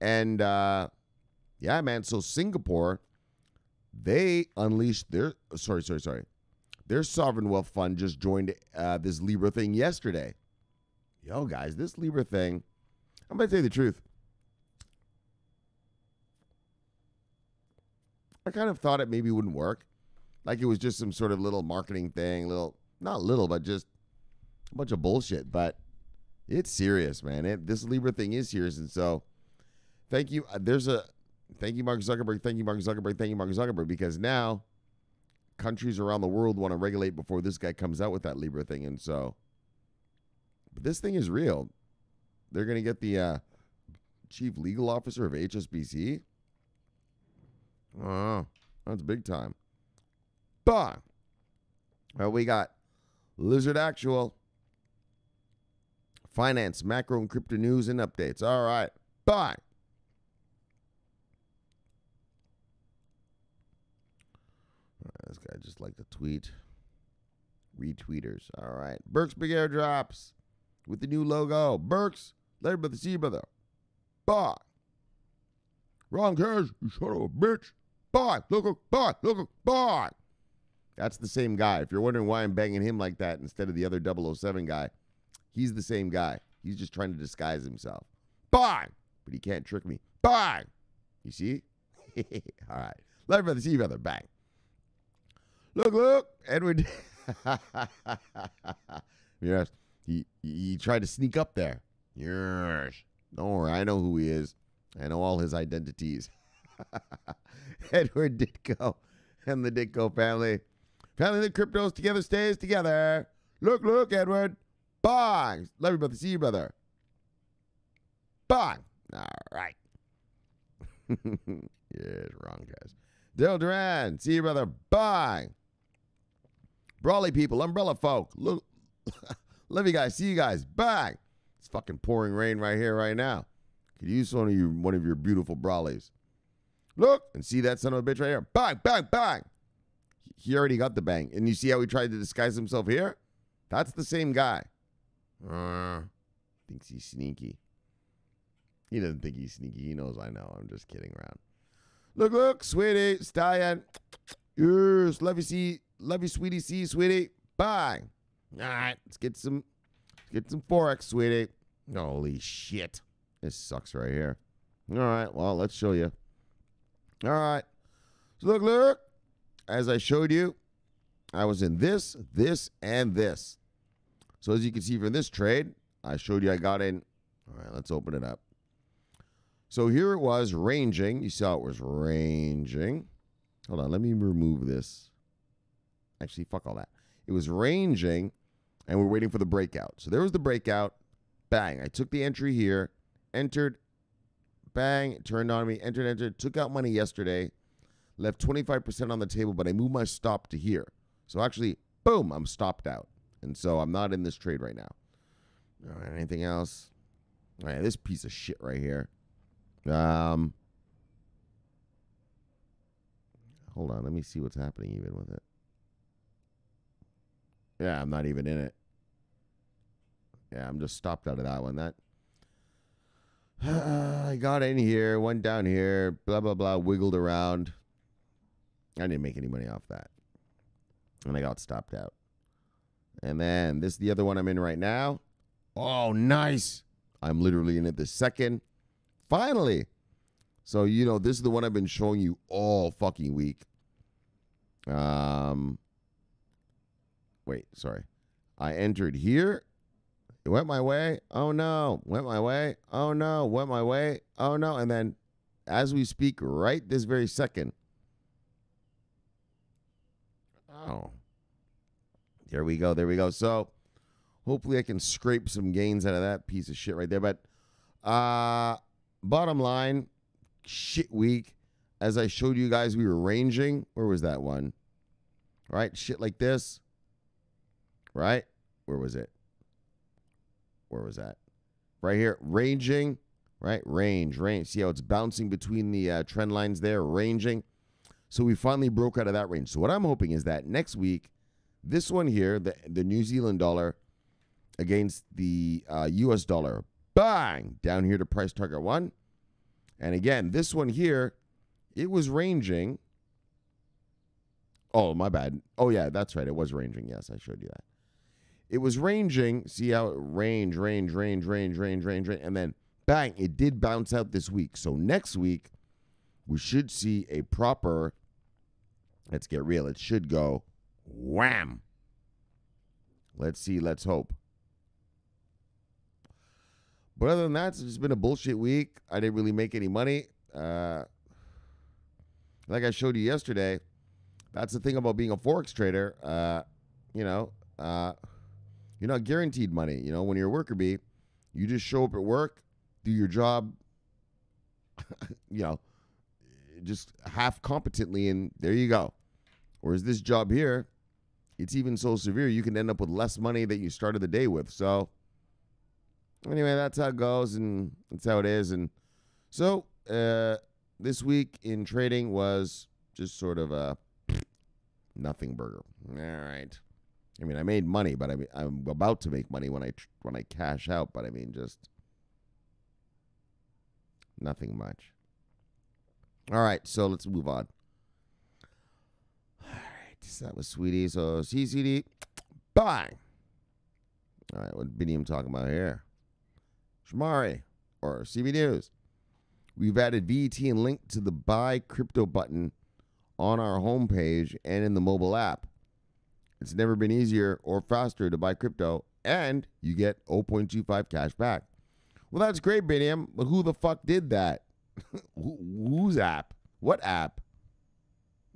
And yeah, man, so Singapore, they unleashed their sovereign wealth fund just joined this Libra thing yesterday. Yo, guys, this Libra thing, I'm going to tell you the truth. I kind of thought it maybe wouldn't work. Like it was just some sort of little marketing thing, not little, but just a bunch of bullshit. But it's serious, man. This Libra thing is serious. And so thank you. Thank you, Mark Zuckerberg. Thank you, Mark Zuckerberg. Thank you, Mark Zuckerberg. Because now countries around the world want to regulate before this guy comes out with that Libra thing. And so, but this thing is real. They're going to get the chief legal officer of HSBC. Oh, that's big time. But we got Lizard Actual, finance, macro, and crypto news and updates. All right. Bye. This guy just liked to tweet. Retweeters. All right. Burks Big Airdrops with the new logo. Burks, later brother, see you, brother. Bye. Wrong cash. You son of a bitch. Bye. Look, bye. Look, bye. That's the same guy. If you're wondering why I'm banging him like that instead of the other 007 guy, he's the same guy. He's just trying to disguise himself. Bye. But he can't trick me. Bye. You see? All right. Later brother, see you, brother. Bang. Look, Edward. Yes, he tried to sneak up there. Yes. Don't worry, I know who he is. I know all his identities. Edward Ditko and the Ditko family. Family that cryptos together stays together. Look, Edward. Bye. Love you, brother. See you, brother. Bye. All right. Yes, wrong, guys. Dill Duran. See you, brother. Bye. Brawley people, umbrella folk. Look, love you guys. See you guys. Bye. It's fucking pouring rain right here, right now. Could use one of your beautiful brawleys. Look and see that son of a bitch right here. Bang, bang, bang. He already got the bang. And you see how he tried to disguise himself here? That's the same guy. Thinks he's sneaky. He doesn't think he's sneaky. He knows I know. I'm just kidding around. Look, sweetie, stallion. Yes, love you, sweetie. See you, sweetie. Bye. All right, let's get some Forex, sweetie. Holy shit. This sucks right here. All right, well, let's show you. All right. So look. As I showed you, I was in this, and this. So as you can see from this trade, I showed you I got in. All right, let's open it up. So here it was ranging. You saw it was ranging. Hold on, let me remove this. Actually, fuck all that. It was ranging, and we're waiting for the breakout. So there was the breakout. Bang. I took the entry here, entered, bang, it turned on me, entered, took out money yesterday, left 25% on the table, but I moved my stop to here. So actually, boom, I'm stopped out. And so I'm not in this trade right now. All right, anything else? All right, this piece of shit right here. Hold on, let me see what's happening even with it. Yeah, I'm not even in it. Yeah, I'm just stopped out of that one. That I got in here, went down here, blah, blah, blah, wiggled around. I didn't make any money off that. And I got stopped out. And then this is the other one I'm in right now. Oh, nice. I'm literally in it this second. Finally. So, you know, this is the one I've been showing you all fucking week. Wait, sorry. I entered here. It went my way. Oh, no. Went my way. Oh, no. Went my way. Oh, no. And then as we speak right this very second. Oh. There we go. There we go. So hopefully I can scrape some gains out of that piece of shit right there. But bottom line, shit week. As I showed you guys, we were ranging. Where was that one? Right? Shit like this. Right? Where was it? Where was that? Right here. Ranging. Right? Range. See how it's bouncing between the trend lines there? Ranging. So we finally broke out of that range. So what I'm hoping is that next week, this one here, the New Zealand dollar against the US dollar, bang, down here to price target 1. And again, this one here, it was ranging. Oh, my bad. Oh, yeah, that's right. It was ranging. Yes, I showed you that. It was ranging. See how it range. And then, bang, it did bounce out this week. So next week, we should see a proper, let's get real, it should go wham. Let's see. Let's hope. But other than that, it's just been a bullshit week. I didn't really make any money. Like I showed you yesterday, that's the thing about being a Forex trader. You're not guaranteed money. You know, when you're a worker bee, you just show up at work, do your job, just half competently, and there you go. Whereas this job here, it's even so severe, you can end up with less money that you started the day with. So anyway, that's how it goes, and that's how it is. And so this week in trading was just sort of a nothing burger. All right. I mean, I made money, but I'm about to make money when I cash out. But I mean, just nothing much. All right, so let's move on. So that was Sweetie. So CCD, bang. All right, what Biniam talking about here? Shomari or CB News. We've added VET and link to the buy crypto button on our homepage and in the mobile app. It's never been easier or faster to buy crypto, and you get 0.25 cash back. Well, that's great, Biniam, but who the fuck did that? Whose app? What app?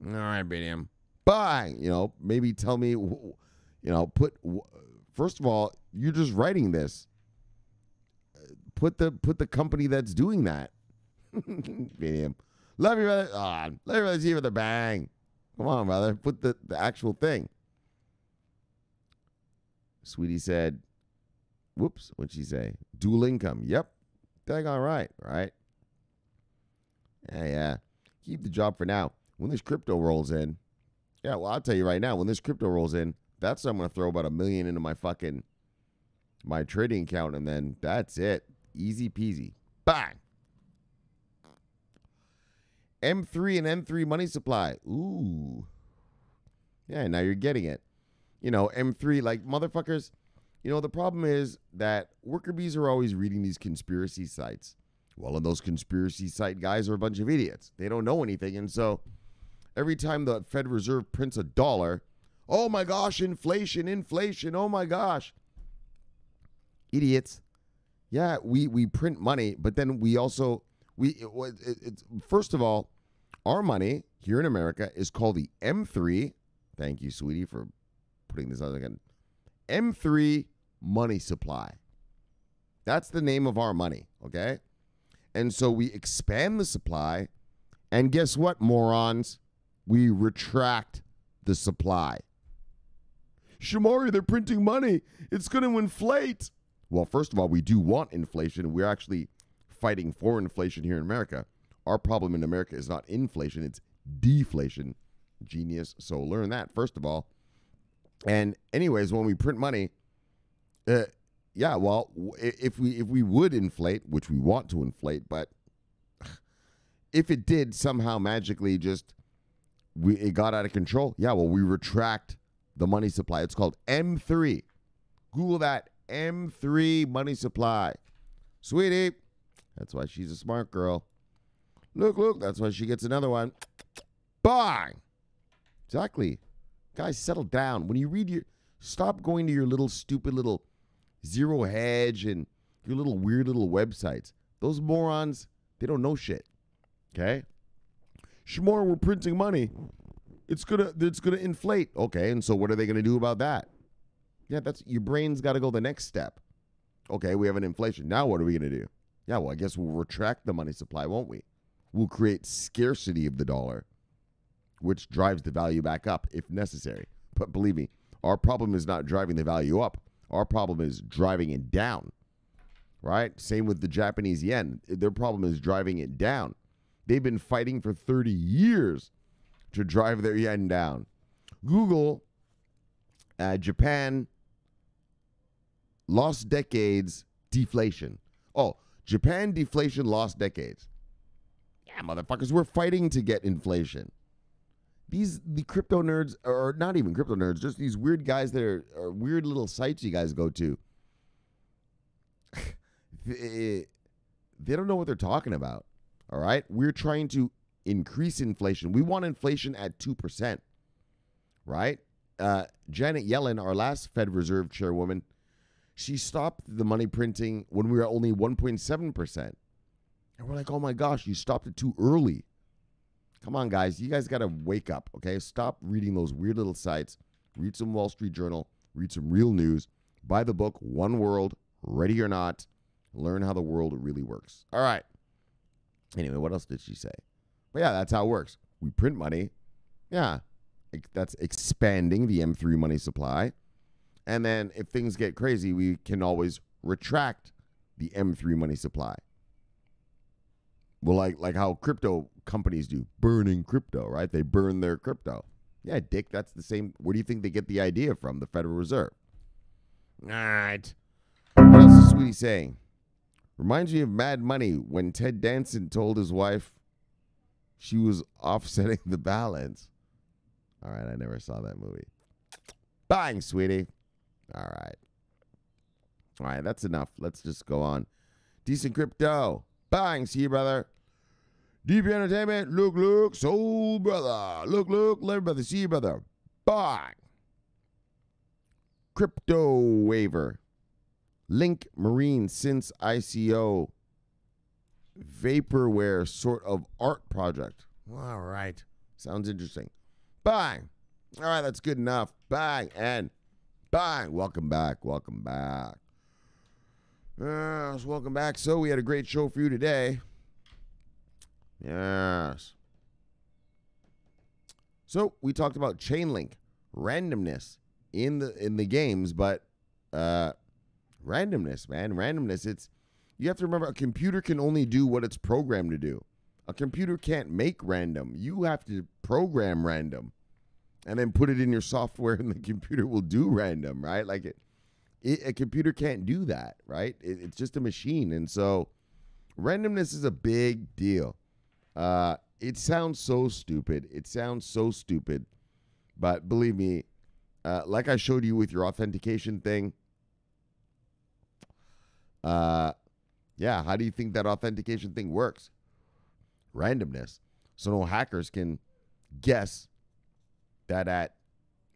All right, Biniam. Buy, maybe tell me, first of all, you're just writing this. Put the company that's doing that. Biniam. Love you, brother. Love you, brother. See you with a bang. Come on, brother. Put the actual thing. Sweetie said, whoops, what'd she say? Dual income. Yep. Daggone right. Yeah. Keep the job for now. When this crypto rolls in, yeah, well, I'll tell you right now, when this crypto rolls in, that's when I'm going to throw about $1 million into my trading account, and then that's it. Easy peasy. Bang. M3 and M3 money supply. Ooh. Yeah, now you're getting it. M3, like, motherfuckers, the problem is that worker bees are always reading these conspiracy sites. Well, and those conspiracy site guys are a bunch of idiots. They don't know anything, and so every time the Fed Reserve prints $1, oh my gosh, inflation, oh my gosh. Idiots. Yeah, we print money, but then we also, first of all, our money here in America is called the M3. Thank you, Sweetie, for putting this out again. M3 money supply. That's the name of our money, okay? And so we expand the supply, and guess what, morons? We retract the supply. Shomari, they're printing money. It's going to inflate. Well, first of all, we do want inflation. We're actually fighting for inflation here in America. Our problem in America is not inflation, it's deflation. Genius. So learn that, first of all. And anyways, when we print money, yeah, well, if we would inflate, which we want to inflate, but if it did somehow magically just it got out of control. Yeah, well, we retract the money supply. It's called M3. Google that, M3 money supply. Sweetie. That's why she's a smart girl. Look, that's why she gets another one. Bang! Exactly. Guys, settle down. When you read stop going to your little stupid little Zero Hedge and your little weird little websites. Those morons, they don't know shit. Okay? Shomari, we're printing money. It's gonna inflate. Okay, and so what are they gonna do about that? Yeah, that's your brain's got to go the next step. Okay, we have an inflation. Now what are we gonna do? Yeah, well, I guess we'll retract the money supply, won't we? We'll create scarcity of the dollar, which drives the value back up if necessary. But believe me, our problem is not driving the value up. Our problem is driving it down. Right? Same with the Japanese yen. Their problem is driving it down. They've been fighting for 30 years to drive their yen down. Google, Japan lost decades deflation. Oh, Japan deflation lost decades. Yeah, motherfuckers, we're fighting to get inflation. The crypto nerds, or not even crypto nerds, just these weird guys that are weird little sites you guys go to. They don't know what they're talking about. All right? We're trying to increase inflation. We want inflation at 2%. Right? Janet Yellen, our last Fed Reserve chairwoman, she stopped the money printing when we were only 1.7%. And we're like, oh my gosh, you stopped it too early. Come on, guys. You guys got to wake up, okay? Stop reading those weird little sites. Read some Wall Street Journal. Read some real news. Buy the book, One World, Ready or Not. Learn how the world really works. All right. Anyway, what else did she say? But yeah, that's how it works. We print money. Yeah. That's expanding the M3 money supply. And then if things get crazy, we can always retract the M3 money supply. Well, like how crypto companies do, burning crypto, right? They burn their crypto. Yeah, Dick, that's the same. Where do you think they get the idea from? The Federal Reserve. All right. What else is Sweetie saying? Reminds me of Mad Money when Ted Danson told his wife she was offsetting the balance. All right, I never saw that movie. Bang, Sweetie. All right, that's enough. Let's just go on. Decent crypto. Bang, see you, brother. DP Entertainment, look, soul brother. Look, let brother, see you, brother. Bang. Crypto waiver. Link Marine since ICO. Vaporware sort of art project. All right. Sounds interesting. Bang. All right, that's good enough. Bang and bang. Welcome back. Yes, welcome back. So we had a great show for you today. Yes. So we talked about Chainlink, randomness in the games, but randomness, man, randomness. You have to remember a computer can only do what it's programmed to do. A computer can't make random. You have to program random, and then put it in your software, and the computer will do random, right? Like a computer can't do that, right? It's just a machine. And so randomness is a big deal. It sounds so stupid. But believe me, like I showed you with your authentication thing, yeah, how do you think that authentication thing works? Randomness. So no hackers can guess that at,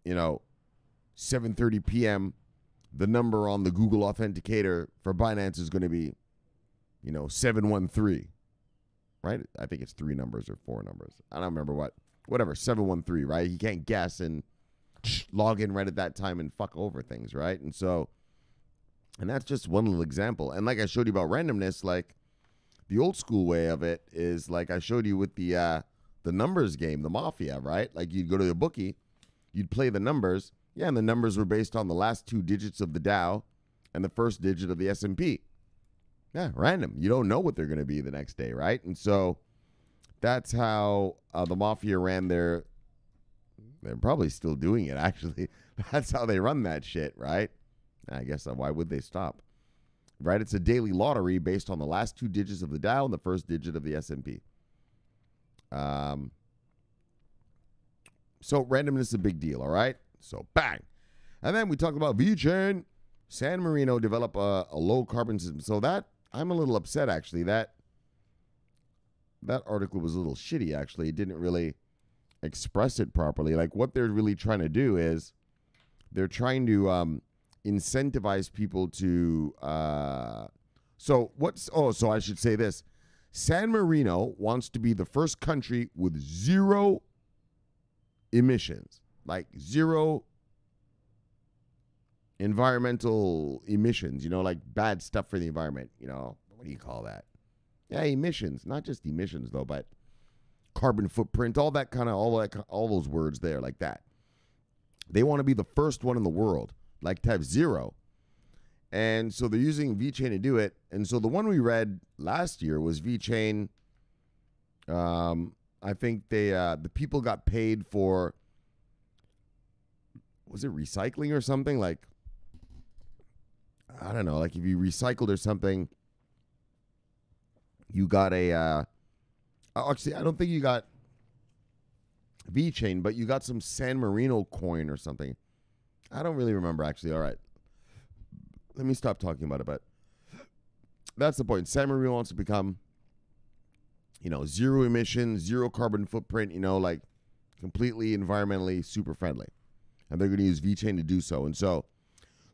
7:30 p.m., the number on the Google Authenticator for Binance is going to be, 713, right? I think it's 3 numbers or 4 numbers. I don't remember whatever, 713, right? You can't guess and log in right at that time and fuck over things, right? And that's just one little example. And like I showed you about randomness, like the old school way of it is like I showed you with the numbers game, the Mafia, right? Like you'd go to the bookie, you'd play the numbers. Yeah, and the numbers were based on the last 2 digits of the Dow and the first digit of the S&P. Yeah, random. You don't know what they're going to be the next day, right? And so that's how the Mafia ran their... They're probably still doing it, actually. That's how they run that shit, right? I guess why would they stop? Right? It's a daily lottery based on the last 2 digits of the Dow and the first digit of the S&P. So randomness is a big deal, all right? So bang. And then we talked about VeChain. San Marino develop a low carbon system. So that, I'm a little upset actually. That article was a little shitty actually. It didn't really express it properly. Like what they're really trying to do is they're trying to incentivize people to so I should say this. San Marino wants to be the first country with zero emissions, like zero environmental emissions, like bad stuff for the environment, what do you call that? Yeah, emissions, not just emissions though, but carbon footprint, all those words there like that. They want to be the first one in the world, like to have zero. And so they're using VeChain to do it. And so the one we read last year was VeChain. I think the people got paid for, was it recycling or something? Like, I don't know, like if you recycled or something, you got actually, I don't think you got VeChain, but you got some San Marino coin or something. I don't really remember actually. All right. Let me stop talking about it, but that's the point. San Marino wants to become, zero emissions, zero carbon footprint, like completely environmentally super friendly. And they're going to use VeChain to do so. And so,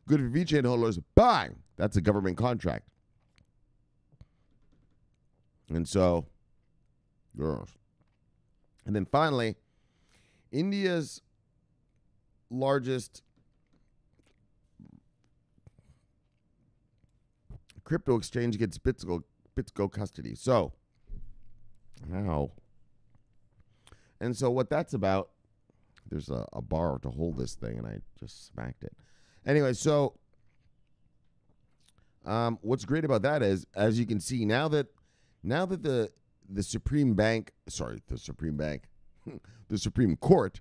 good for VeChain holders, bang! That's a government contract. And so, and then finally, India's largest crypto exchange gets BitGo custody. So, now, and so what that's about, there's a bar to hold this thing, and I just smacked it. Anyway, so what's great about that is, as you can see, now that the Supreme Court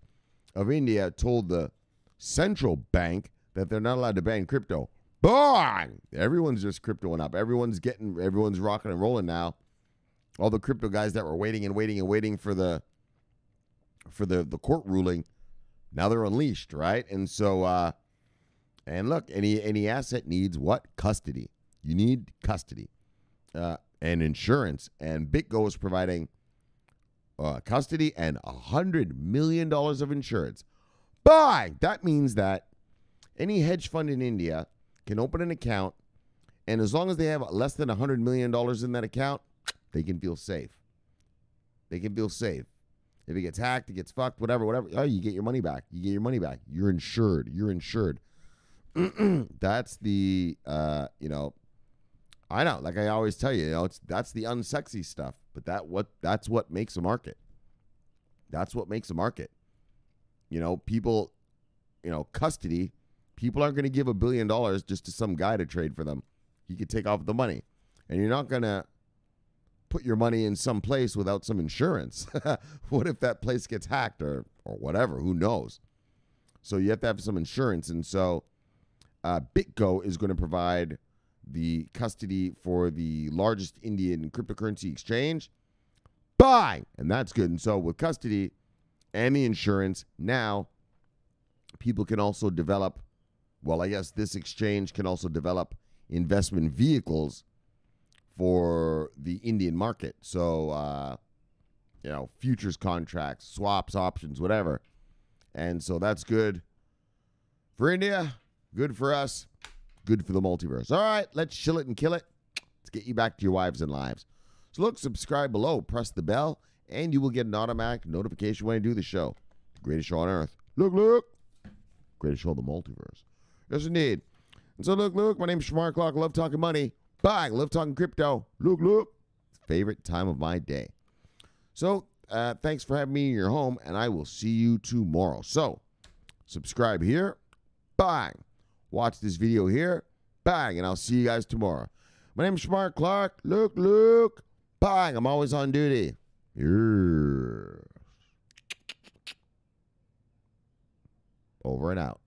of India told the central bank that they're not allowed to ban crypto. Bang! Everyone's just cryptoing up. Everyone's rocking and rolling now. All the crypto guys that were waiting for the court ruling, now they're unleashed, right? And so, and look, any asset needs what? Custody. You need custody and insurance. And BitGo is providing custody and $100 million of insurance. Bang! That means that any hedge fund in India can open an account, and as long as they have less than $100 million in that account, they can feel safe. They can feel safe. If it gets hacked, it gets fucked, whatever, oh, you get your money back. You're insured. That's the, I know, like I always tell you, that's the unsexy stuff, but that's what makes a market. That's what makes a market. People, custody, people aren't going to give $1 billion just to some guy to trade for them. He could take off the money, and you're not going to put your money in some place without some insurance. What if that place gets hacked or whatever? Who knows? So you have to have some insurance. And so BitGo is going to provide the custody for the largest Indian cryptocurrency exchange. Bang! And that's good. And so with custody and the insurance, now people can also develop, I guess this exchange can also develop investment vehicles for the Indian market. So, futures contracts, swaps, options, whatever. And so that's good for India, good for us, good for the multiverse. All right, let's chill it and kill it. Let's get you back to your wives and lives. So look, subscribe below, press the bell, and you will get an automatic notification when I do the show. The greatest show on earth. Look. Greatest show in the multiverse. Yes, indeed. And so look, my name's Shomari Clarke. I love talking money. Bang, love talking crypto. Look. Favorite time of my day. So thanks for having me in your home, and I will see you tomorrow. So subscribe here. Bang. Watch this video here. Bang, and I'll see you guys tomorrow. My name's Shomari Clarke. Look. Bang, I'm always on duty. Yeah. Over and out.